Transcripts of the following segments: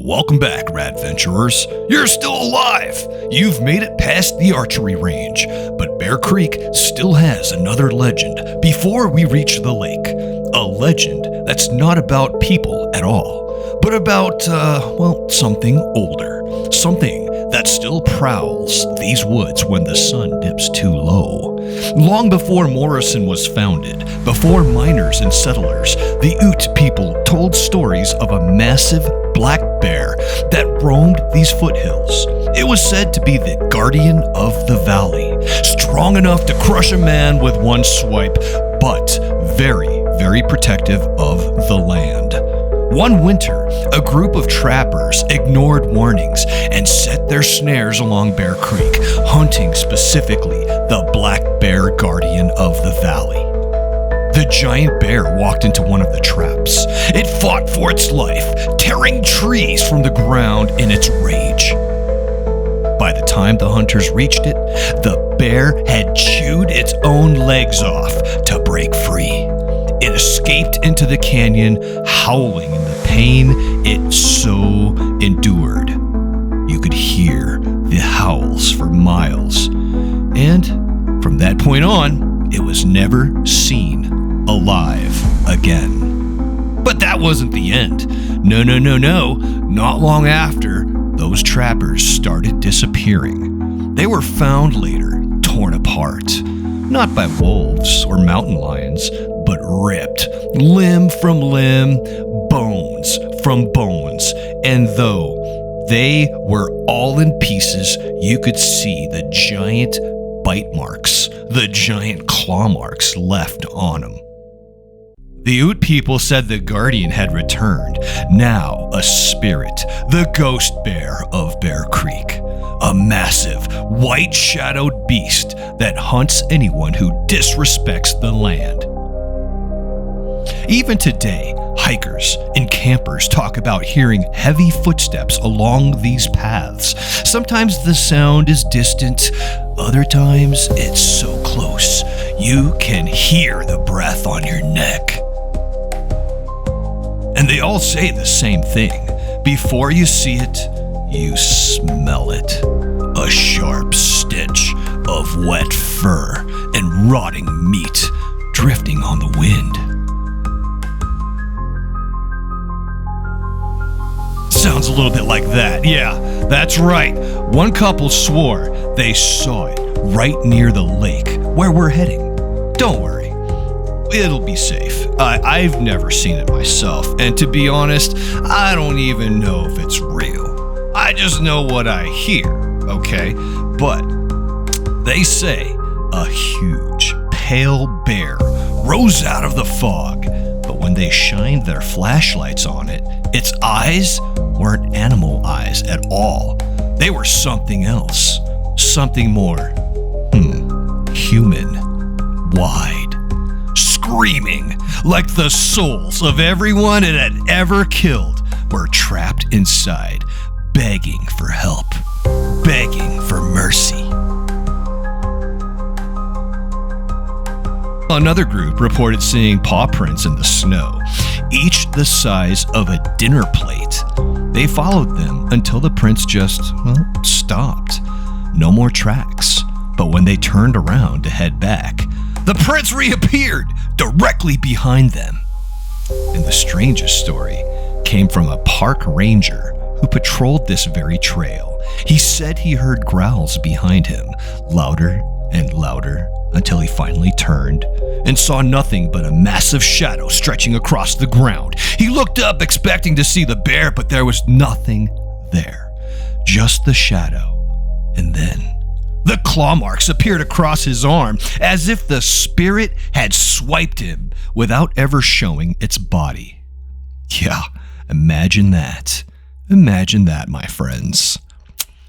Welcome back, Radventurers. You're still alive. You've made it past the archery range, but Bear Creek still has another legend before we reach the lake. A legend that's not about people at all, but about, something older. Something that still prowls these woods when the sun dips too low. Long before Morrison was founded, before miners and settlers, the Ute people told stories of a massive black bear that roamed these foothills. It was said to be the guardian of the valley, strong enough to crush a man with one swipe, but very, very protective of the land. One winter, a group of trappers ignored warnings and set their snares along Bear Creek, hunting specifically the black bear guardian of the valley. The giant bear walked into one of the traps. It fought for its life, tearing trees from the ground in its rage. By the time the hunters reached it, the bear had chewed its own legs off to break free. It escaped into the canyon, howling in the pain it so endured. You could hear the howls for miles. And from that point on, it was never seen alive again. But that wasn't the end. No. Not long after, those trappers started disappearing. They were found later, torn apart. Not by wolves or mountain lions, but ripped, limb from limb, bones from bones. And though they were all in pieces, you could see the giant bite marks, the giant claw marks left on them. The Ute people said the guardian had returned, now a spirit, the ghost bear of Bear Creek. A massive, white-shadowed beast that hunts anyone who disrespects the land. Even today, hikers and campers talk about hearing heavy footsteps along these paths. Sometimes the sound is distant, other times it's so close you can hear the breath on your neck. And they all say the same thing. Before you see it, you smell it. A sharp stench of wet fur and rotting meat drifting on the wind. Sounds a little bit like that. Yeah, that's right. One couple swore they saw it right near the lake where we're heading. Don't worry, it'll be safe. I've never seen it myself, and to be honest, I don't even know if it's real. I just know what I hear, okay? But they say a huge, pale bear rose out of the fog, but when they shined their flashlights on it, its eyes weren't animal eyes at all. They were something else, something more, human, wide, screaming like the souls of everyone it had ever killed were trapped inside, begging for help, begging for mercy. Another group reported seeing paw prints in the snow, each the size of a dinner plate. They followed them until the prints just, stopped. No more tracks. But when they turned around to head back, the prints reappeared directly behind them. And the strangest story came from a park ranger who patrolled this very trail. He said he heard growls behind him, louder and louder, until he finally turned and saw nothing but a massive shadow stretching across the ground. He looked up expecting to see the bear, but there was nothing there, just the shadow. And then the claw marks appeared across his arm as if the spirit had swiped him without ever showing its body. Yeah, imagine that. Imagine that, my friends.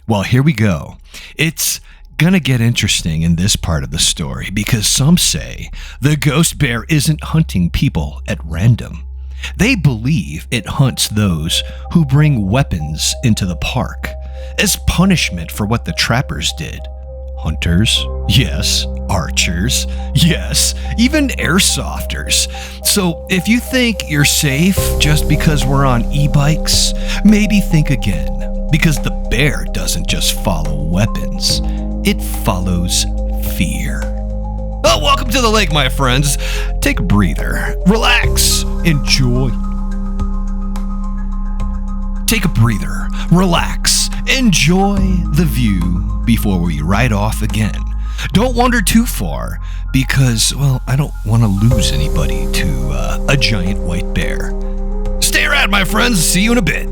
Well, here we go. It's gonna get interesting in this part of the story because some say the ghost bear isn't hunting people at random. They believe it hunts those who bring weapons into the park as punishment for what the trappers did, hunters, yes, archers, yes, even airsofters. So if you think you're safe just because we're on e-bikes, maybe think again, because the bear doesn't just follow weapons, it follows fear. Well, welcome to the lake, my friends. Take a breather, relax, enjoy. Take a breather, relax, enjoy the view before we ride off again. Don't wander too far because, well, I don't want to lose anybody to a giant white bear. Stay around, my friends. See you in a bit.